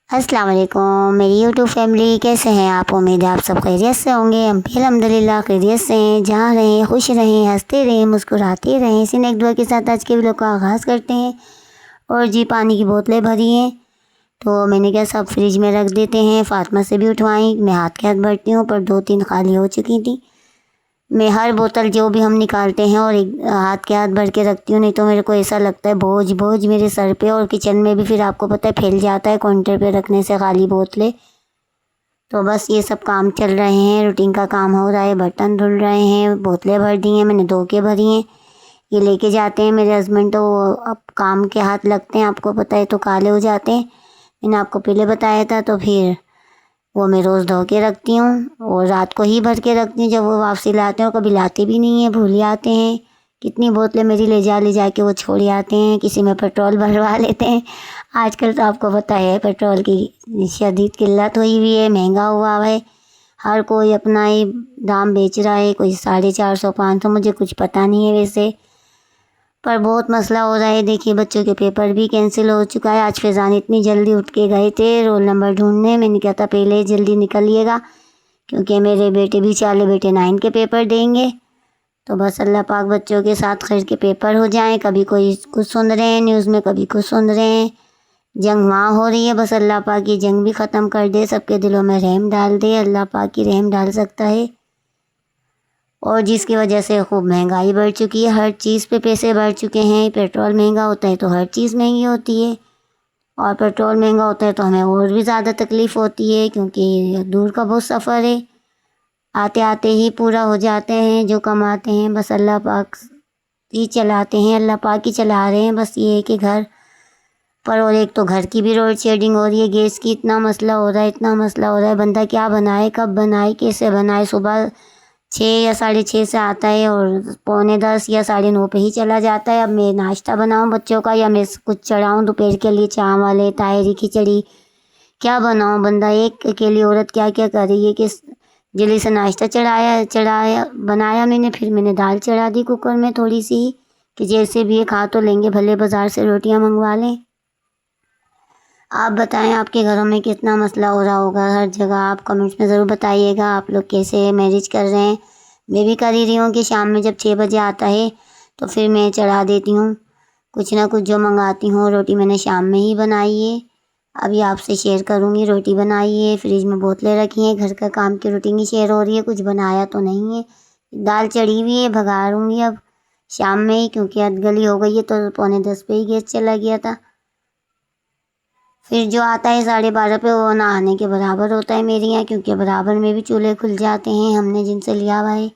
अस्सलाम वालेकुम मेरी यूट्यूब फैमिली, कैसे हैं आप? उम्मीद है आप सब खैरियत से होंगे। हम भी अल्हम्दुलिल्लाह खैरियत से हैं। जहाँ रहें खुश रहें, हंसते रहें, मुस्कुराते रहें। इसी नेक दुआ के साथ आज के वीडियो का आगाज़ करते हैं। और जी, पानी की बोतलें भरी हैं तो मैंने क्या सब फ्रिज में रख देते हैं। फातिमा से भी उठवाई, मैं हाथ के हाथ भरती हूँ पर 2-3 खाली हो चुकी थी। मैं हर बोतल जो भी हम निकालते हैं और एक हाथ के हाथ भर के रखती हूँ, नहीं तो मेरे को ऐसा लगता है बोझ बोझ मेरे सर पे। और किचन में भी फिर आपको पता है फैल जाता है काउंटर पे रखने से खाली बोतलें। तो बस ये सब काम चल रहे हैं, रूटीन का काम हो रहा है। बर्तन धुल रहे हैं, बोतलें भर दी हैं, मैंने धो के भरी हैं। ये लेके जाते हैं मेरे हस्बैंड, तो अब काम के हाथ लगते हैं, आपको पता है, तो काले हो जाते हैं। मैंने आपको पहले बताया था। तो फिर वो मैं रोज़ धो के रखती हूँ और रात को ही भर के रखती हूँ जब वो वापसी लाते हैं। और कभी लाते भी नहीं है, भूल ही आते हैं। कितनी बोतलें मेरी ले जा के वो छोड़ आते हैं, किसी में पेट्रोल भरवा लेते हैं। आजकल तो आपको पता है पेट्रोल की शदीद किल्लत हुई हुई है, महंगा हुआ है। हर कोई अपना ही दाम बेच रहा है, कोई 450 500, मुझे कुछ पता नहीं है वैसे। पर बहुत मसला हो रहा है। देखिए बच्चों के पेपर भी कैंसिल हो चुका है। आज फैज़ान इतनी जल्दी उठ के गए थे रोल नंबर ढूंढने। मैंने कहा था पहले जल्दी निकलिएगा क्योंकि मेरे बेटे भी चाले बेटे 9 के पेपर देंगे। तो बस अल्लाह पाक बच्चों के साथ खैर के पेपर हो जाएं। कभी कोई कुछ सुन रहे हैं न्यूज़ में, कभी कुछ सुन रहे हैं। जंग वहाँ हो रही है, बस अल्लाह पाक ये जंग भी ख़त्म कर दे, सबके दिलों में रहम डाल दे। अल्लाह पाक ही रहम डाल सकता है। और जिसकी वजह से खूब महंगाई बढ़ चुकी है, हर चीज़ पे पैसे बढ़ चुके हैं। पेट्रोल महंगा होता है तो हर चीज़ महंगी होती है, और पेट्रोल महंगा होता है तो हमें और भी ज़्यादा तकलीफ़ होती है क्योंकि दूर का बहुत सफ़र है। आते आते ही पूरा हो जाते हैं जो कमाते हैं, बस अल्लाह पाक ही चलाते हैं, अल्लाह पाक ही चला रहे हैं। बस ये है कि घर पर, और एक तो घर की भी लोड शेडिंग हो रही है, गैस की इतना मसला हो रहा है, इतना मसला हो रहा है। बंदा क्या बनाए, कब बनाए, कैसे बनाए। सुबह 6 या 6:30 से आता है और 9:45 या 9:30 पे ही चला जाता है। अब मैं नाश्ता बनाऊं बच्चों का या मैं कुछ चढ़ाऊं दोपहर के लिए, चावल तायरी खिचड़ी, क्या बनाऊं। बंदा एक अकेली औरत क्या क्या कर रही है कि जल्दी से नाश्ता चढ़ाया चढ़ाया बनाया मैंने, फिर मैंने दाल चढ़ा दी कुकर में थोड़ी सी कि जैसे भी ये खा तो लेंगे, भले बाज़ार से रोटियां मंगवा लें। आप बताएं आपके घरों में कितना मसला हो रहा होगा हर जगह। आप कमेंट्स में ज़रूर बताइएगा आप लोग कैसे मैनेज कर रहे हैं। मैं भी कर ही रही हूँ कि शाम में जब 6 बजे आता है तो फिर मैं चढ़ा देती हूँ कुछ ना कुछ जो मंगाती हूँ। रोटी मैंने शाम में ही बनाई है, अभी आपसे शेयर करूँगी। रोटी बनाई है, फ्रिज में बोतलें रखी हैं, घर का काम की रूटीन ही शेयर हो रही है, कुछ बनाया तो नहीं है। दाल चढ़ी हुई है, भगाऊँगी अब शाम में ही क्योंकि अधगली हो गई है। तो 9:45 पे ही गैस चला गया था। फिर जो आता है 12:30 पे वो नहाने के बराबर होता है मेरे यहाँ, क्योंकि बराबर में भी चूल्हे खुल जाते हैं हमने जिनसे लिया हुआ है।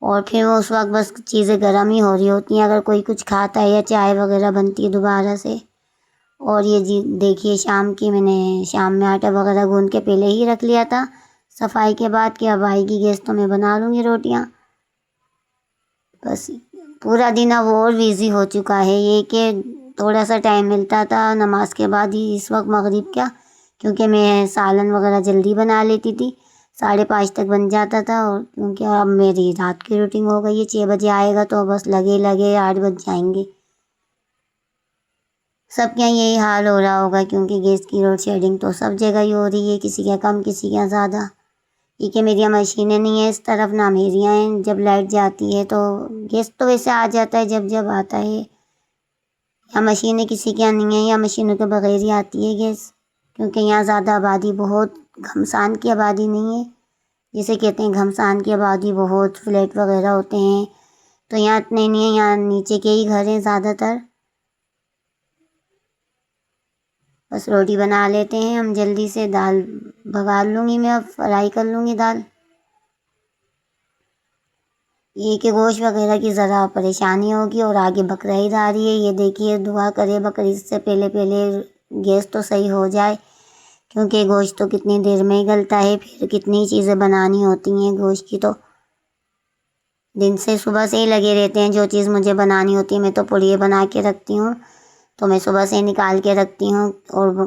और फिर वो उस वक्त बस चीज़ें गर्म ही हो रही होती हैं अगर कोई कुछ खाता है या चाय वगैरह बनती है दोबारा से। और ये जी देखिए शाम की मैंने शाम में आटा वगैरह गूंद के पहले ही रख लिया था सफाई के बाद कि अब आएगी गैस तो मैं बना लूँगी रोटियाँ। बस पूरा दिन अब और बिज़ी हो चुका है। ये कि थोड़ा सा टाइम मिलता था नमाज के बाद ही, इस वक्त मगरिब क्या, क्योंकि मैं सालन वगैरह जल्दी बना लेती थी, 5:30 तक बन जाता था। और क्योंकि अब मेरी रात की रूटीन हो गई है, 6 बजे आएगा तो बस लगे लगे 8 बज जाएंगे। सबके यहाँ यही हाल हो रहा होगा क्योंकि गैस की लोड शेडिंग तो सब जगह ही हो रही है, किसी के कम किसी के ज़्यादा। ये कि मेरी यहाँ मशीनें नहीं है इस तरफ, ना मेरी यहाँ हैं। जब लाइट जाती है तो गैस तो वैसे आ जाता है जब जब आता है। यहाँ मशीनें किसी के यहाँ नहीं है, या मशीनों के बगैर ही आती है गैस, क्योंकि यहाँ ज़्यादा आबादी, बहुत घमसान की आबादी नहीं है। जिसे कहते हैं घमसान की आबादी, बहुत फ्लैट वगैरह होते हैं, तो यहाँ इतने नहीं है, यहाँ नीचे के ही घर हैं ज़्यादातर। बस रोटी बना लेते हैं हम जल्दी से, दाल भगा लूँगी मैं, अब फ्राई कर लूँगी दाल। ये कि गोश्त वगैरह की ज़रा परेशानी होगी। और आगे बकरीद आ रही है, ये देखिए दुआ करे बकरीद से पहले पहले गैस तो सही हो जाए, क्योंकि गोश्त तो कितनी देर में ही गलता है, फिर कितनी चीज़ें बनानी होती हैं गोश्त की। तो दिन से सुबह से ही लगे रहते हैं, जो चीज़ मुझे बनानी होती है। मैं तो पुड़िये बना के रखती हूँ, तो मैं सुबह से निकाल के रखती हूँ और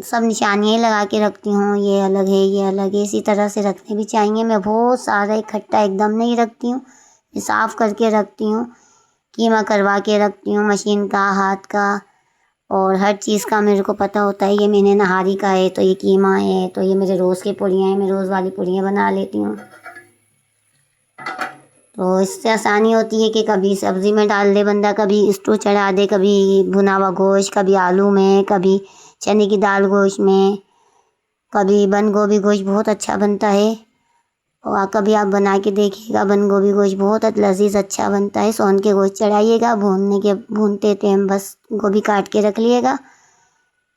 सब निशानियाँ लगा के रखती हूँ, ये अलग है ये अलग है। इसी तरह से रखने भी चाहिए। मैं बहुत सारा इकट्ठा एकदम नहीं रखती हूँ, साफ़ करके रखती हूँ, कीमा करवा के रखती हूँ मशीन का, हाथ का। और हर चीज़ का मेरे को पता होता है। ये मैंने नहारी का है, तो ये कीमा है, तो ये मेरे रोज़ की पूड़ियाँ हैं, मैं रोज़ वाली पूड़ियाँ बना लेती हूँ। तो इससे आसानी होती है कि कभी सब्ज़ी में डाल दे बंदा, कभी स्टू चढ़ा दे, कभी भुना हुआ गोश्त, कभी आलू में, कभी चने की दाल गोश्त में, कभी बंद गोभी गोश्त बहुत अच्छा बनता है। और कभी आप बना के देखिएगा, बंद गोभी गोश्त बहुत लजीज अच्छा बनता है। सोन के गोश्त चढ़ाइएगा, भूनते टाइम बस गोभी काट के रख लिएगा,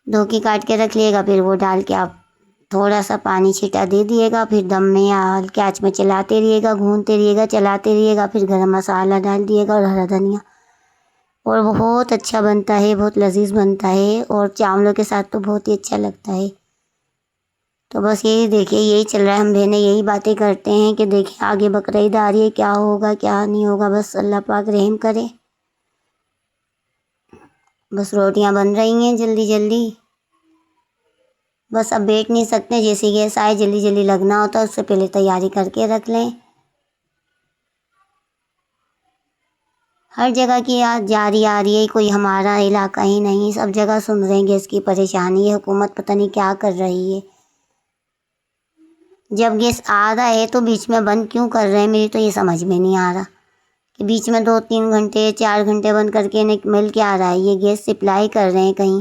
धो के काट के रख लिएगा, फिर वो डाल के आप थोड़ा सा पानी छींटा दे दिएगा, फिर दम में या हल्के आँच में चलाते रहिएगा, भूनते रहिएगा, चलाते रहिएगा, फिर गरम मसाला डाल दिएगा और हरा धनिया, और बहुत अच्छा बनता है, बहुत लजीज बनता है, और चावलों के साथ तो बहुत ही अच्छा लगता है। तो बस यही देखिए, यही चल रहा है, हम बहनें यही बातें करते हैं कि देखिए आगे बकरीद आ रही है, क्या होगा क्या नहीं होगा, बस अल्लाह पाक रहम करे। बस रोटियां बन रही हैं जल्दी जल्दी, बस अब बैठ नहीं सकते, जैसे गैस आए जल्दी जल्दी लगना होता है, उससे पहले तैयारी करके रख लें। हर जगह की आज जारी आ रही है, कोई हमारा इलाका ही नहीं, सब जगह सुन रहे हैं गैस की परेशानी है। हुकूमत पता नहीं क्या कर रही है। जब गैस आ रहा है तो बीच में बंद क्यों कर रहे हैं, मेरी तो ये समझ में नहीं आ रहा कि बीच में 2-3 घंटे 4 घंटे बंद करके मिल क्या आ रहा है। ये गैस सप्लाई कर रहे हैं कहीं,